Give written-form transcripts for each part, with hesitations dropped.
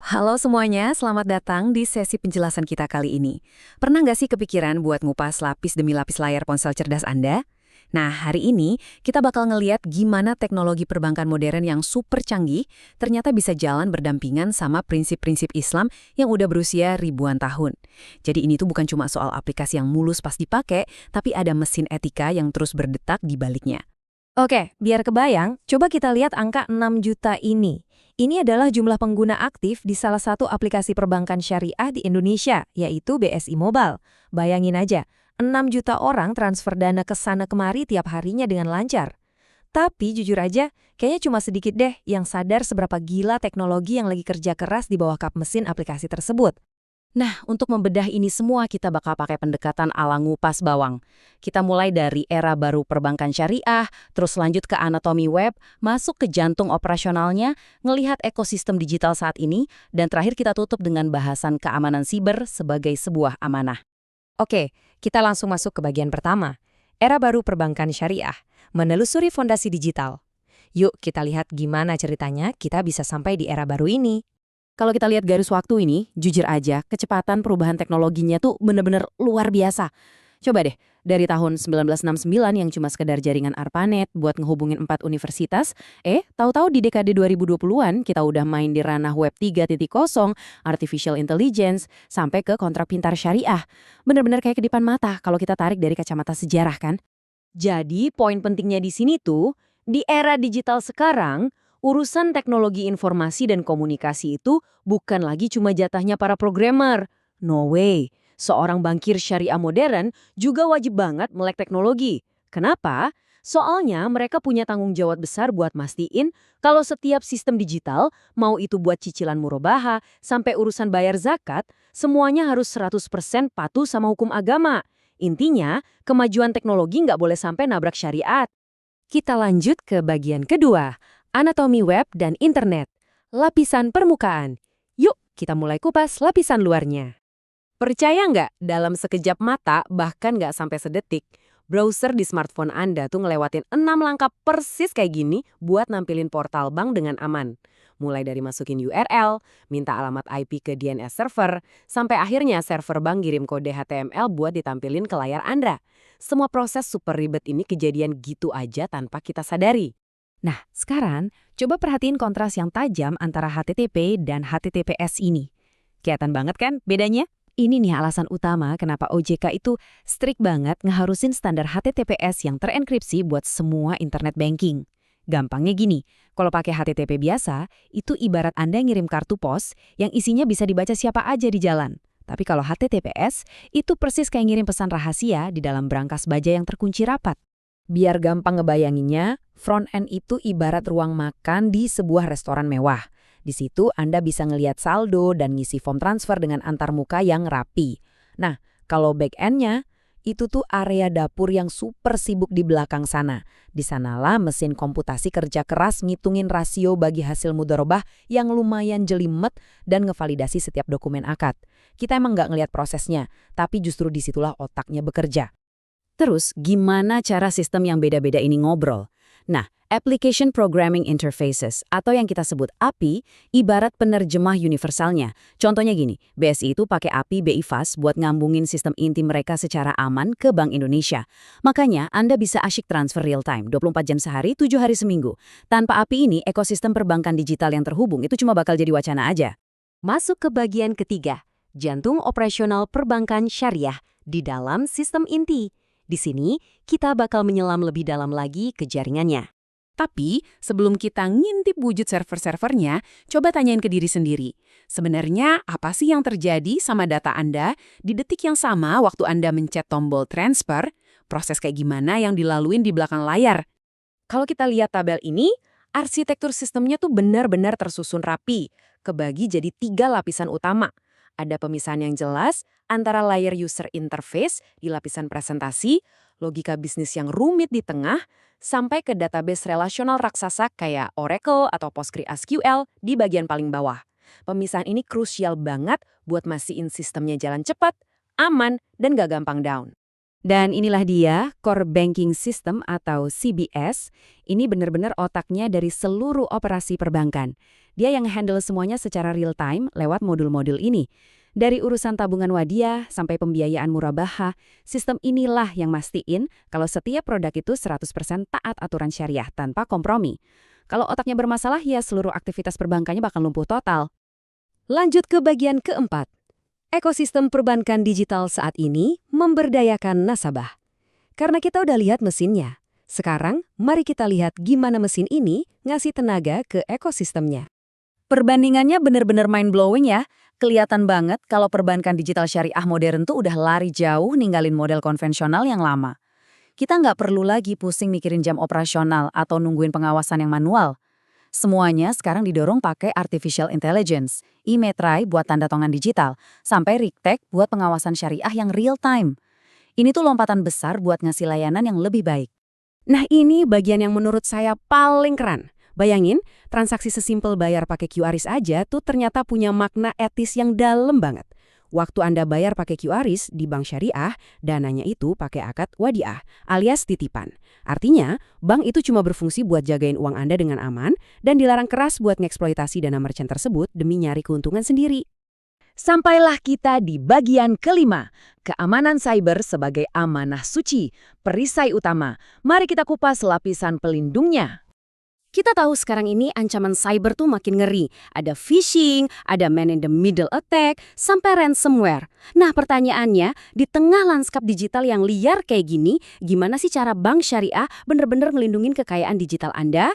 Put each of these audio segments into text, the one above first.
Halo semuanya, selamat datang di sesi penjelasan kita kali ini. Pernah nggak sih kepikiran buat ngupas lapis demi lapis layar ponsel cerdas Anda? Nah, hari ini kita bakal ngeliat gimana teknologi perbankan modern yang super canggih ternyata bisa jalan berdampingan sama prinsip-prinsip Islam yang udah berusia ribuan tahun. Jadi ini tuh bukan cuma soal aplikasi yang mulus pas dipakai, tapi ada mesin etika yang terus berdetak di baliknya. Oke, biar kebayang, coba kita lihat angka 6 juta ini. Ini adalah jumlah pengguna aktif di salah satu aplikasi perbankan syariah di Indonesia, yaitu BSI Mobile. Bayangin aja, 6 juta orang transfer dana ke sana kemari tiap harinya dengan lancar. Tapi jujur aja, kayaknya cuma sedikit deh yang sadar seberapa gila teknologi yang lagi kerja keras di bawah kap mesin aplikasi tersebut. Nah, untuk membedah ini semua kita bakal pakai pendekatan ala ngupas bawang. Kita mulai dari era baru perbankan syariah, terus lanjut ke anatomi web, masuk ke jantung operasionalnya, ngelihat ekosistem digital saat ini, dan terakhir kita tutup dengan bahasan keamanan siber sebagai sebuah amanah. Oke, kita langsung masuk ke bagian pertama. Era baru perbankan syariah, menelusuri fondasi digital. Yuk kita lihat gimana ceritanya kita bisa sampai di era baru ini. Kalau kita lihat garis waktu ini, jujur aja, kecepatan perubahan teknologinya tuh bener-bener luar biasa. Coba deh, dari tahun 1969 yang cuma sekedar jaringan ARPANET buat ngehubungin 4 universitas, tahu-tahu di dekade 2020-an kita udah main di ranah Web 3.0, Artificial Intelligence, sampai ke kontrak pintar syariah. Bener-bener kayak kedipan mata kalau kita tarik dari kacamata sejarah kan? Jadi, poin pentingnya di sini tuh, di era digital sekarang, urusan teknologi informasi dan komunikasi itu bukan lagi cuma jatahnya para programmer. No way. Seorang bankir syariah modern juga wajib banget melek teknologi. Kenapa? Soalnya mereka punya tanggung jawab besar buat mastiin kalau setiap sistem digital, mau itu buat cicilan murabaha sampai urusan bayar zakat, semuanya harus 100% patuh sama hukum agama. Intinya, kemajuan teknologi nggak boleh sampai nabrak syariat. Kita lanjut ke bagian kedua, anatomi web dan internet. Lapisan permukaan. Yuk, kita mulai kupas lapisan luarnya. Percaya nggak, dalam sekejap mata, bahkan nggak sampai sedetik, browser di smartphone Anda tuh ngelewatin 6 langkah persis kayak gini buat nampilin portal bank dengan aman. Mulai dari masukin URL, minta alamat IP ke DNS server, sampai akhirnya server bank kirim kode HTML buat ditampilin ke layar Anda. Semua proses super ribet ini kejadian gitu aja tanpa kita sadari. Nah, sekarang coba perhatiin kontras yang tajam antara HTTP dan HTTPS ini. Kelihatan banget kan bedanya? Ini nih alasan utama kenapa OJK itu strict banget ngeharusin standar HTTPS yang terenkripsi buat semua internet banking. Gampangnya gini, kalau pakai HTTP biasa, itu ibarat Anda ngirim kartu pos yang isinya bisa dibaca siapa aja di jalan. Tapi kalau HTTPS, itu persis kayak ngirim pesan rahasia di dalam brankas baja yang terkunci rapat. Biar gampang ngebayanginnya, front end itu ibarat ruang makan di sebuah restoran mewah. Di situ Anda bisa ngelihat saldo dan ngisi form transfer dengan antarmuka yang rapi. Nah, kalau back end-nya, itu tuh area dapur yang super sibuk di belakang sana. Di sanalah mesin komputasi kerja keras ngitungin rasio bagi hasil mudharabah yang lumayan jelimet dan ngevalidasi setiap dokumen akad. Kita emang nggak ngelihat prosesnya, tapi justru disitulah otaknya bekerja. Terus, gimana cara sistem yang beda-beda ini ngobrol? Nah, Application Programming Interfaces, atau yang kita sebut API, ibarat penerjemah universalnya. Contohnya gini, BSI itu pakai API BI Fast buat ngambungin sistem inti mereka secara aman ke Bank Indonesia. Makanya, Anda bisa asyik transfer real time, 24 jam sehari, 7 hari seminggu. Tanpa API ini, ekosistem perbankan digital yang terhubung itu cuma bakal jadi wacana aja. Masuk ke bagian ketiga, jantung operasional perbankan syariah di dalam sistem inti. Di sini, kita bakal menyelam lebih dalam lagi ke jaringannya. Tapi, sebelum kita ngintip wujud server-servernya, coba tanyain ke diri sendiri. Sebenarnya, apa sih yang terjadi sama data Anda di detik yang sama waktu Anda mencet tombol transfer? Proses kayak gimana yang dilaluin di belakang layar? Kalau kita lihat tabel ini, arsitektur sistemnya tuh benar-benar tersusun rapi, kebagi jadi 3 lapisan utama. Ada pemisahan yang jelas antara layer user interface di lapisan presentasi, logika bisnis yang rumit di tengah, sampai ke database relasional raksasa kayak Oracle atau PostgreSQL di bagian paling bawah. Pemisahan ini krusial banget buat mastiin sistemnya jalan cepat, aman, dan gak gampang down. Dan inilah dia, Core Banking System atau CBS. Ini benar-benar otaknya dari seluruh operasi perbankan. Dia yang handle semuanya secara real-time lewat modul-modul ini. Dari urusan tabungan wadiah sampai pembiayaan murabaha, sistem inilah yang mastiin kalau setiap produk itu 100% taat aturan syariah tanpa kompromi. Kalau otaknya bermasalah, ya seluruh aktivitas perbankannya bakal lumpuh total. Lanjut ke bagian keempat. Ekosistem perbankan digital saat ini memberdayakan nasabah. Karena kita udah lihat mesinnya. Sekarang, mari kita lihat gimana mesin ini ngasih tenaga ke ekosistemnya. Perbandingannya bener-bener mind-blowing ya. Kelihatan banget kalau perbankan digital syariah modern tuh udah lari jauh ninggalin model konvensional yang lama. Kita nggak perlu lagi pusing mikirin jam operasional atau nungguin pengawasan yang manual. Semuanya sekarang didorong pakai artificial intelligence, e-metrai buat tanda tangan digital, sampai RegTech buat pengawasan syariah yang real time. Ini tuh lompatan besar buat ngasih layanan yang lebih baik. Nah, ini bagian yang menurut saya paling keren. Bayangin, transaksi sesimpel bayar pakai QRIS aja tuh ternyata punya makna etis yang dalam banget. Waktu Anda bayar pakai QRIS di bank syariah, dananya itu pakai akad wadiah, alias titipan. Artinya, bank itu cuma berfungsi buat jagain uang Anda dengan aman dan dilarang keras buat ngeksploitasi dana merchant tersebut demi nyari keuntungan sendiri. Sampailah kita di bagian kelima, keamanan cyber sebagai amanah suci, perisai utama. Mari kita kupas lapisan pelindungnya. Kita tahu sekarang ini ancaman cyber tuh makin ngeri. Ada phishing, ada man-in-the-middle attack, sampai ransomware. Nah pertanyaannya, di tengah lanskap digital yang liar kayak gini, gimana sih cara bank syariah bener-bener ngelindungin kekayaan digital Anda?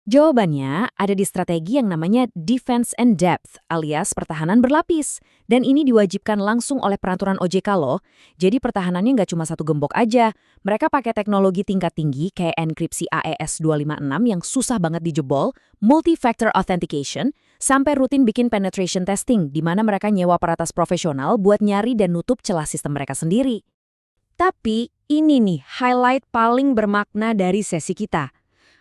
Jawabannya ada di strategi yang namanya defense and depth, alias pertahanan berlapis. Dan ini diwajibkan langsung oleh peraturan OJK loh. Jadi pertahanannya nggak cuma satu gembok aja. Mereka pakai teknologi tingkat tinggi kayak enkripsi AES 256 yang susah banget dijebol, multi-factor authentication, sampai rutin bikin penetration testing, di mana mereka nyewa peratas profesional buat nyari dan nutup celah sistem mereka sendiri. Tapi ini nih highlight paling bermakna dari sesi kita.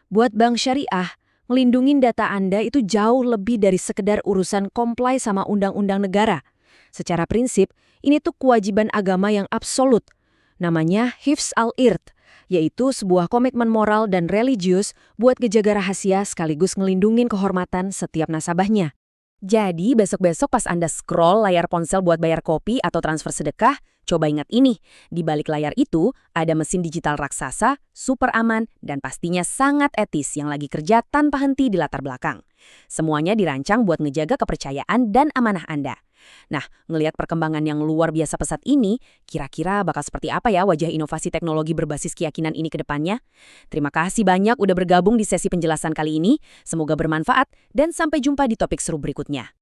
Buat bank syariah, ngelindungin data Anda itu jauh lebih dari sekedar urusan comply sama undang-undang negara. Secara prinsip, ini tuh kewajiban agama yang absolut. Namanya Hifz al-Ird, yaitu sebuah komitmen moral dan religius buat ngejaga rahasia sekaligus ngelindungin kehormatan setiap nasabahnya. Jadi besok-besok pas Anda scroll layar ponsel buat bayar kopi atau transfer sedekah, coba ingat ini, di balik layar itu ada mesin digital raksasa, super aman, dan pastinya sangat etis yang lagi kerja tanpa henti di latar belakang. Semuanya dirancang buat ngejaga kepercayaan dan amanah Anda. Nah, ngelihat perkembangan yang luar biasa pesat ini, kira-kira bakal seperti apa ya wajah inovasi teknologi berbasis keyakinan ini ke depannya? Terima kasih banyak udah bergabung di sesi penjelasan kali ini. Semoga bermanfaat dan sampai jumpa di topik seru berikutnya.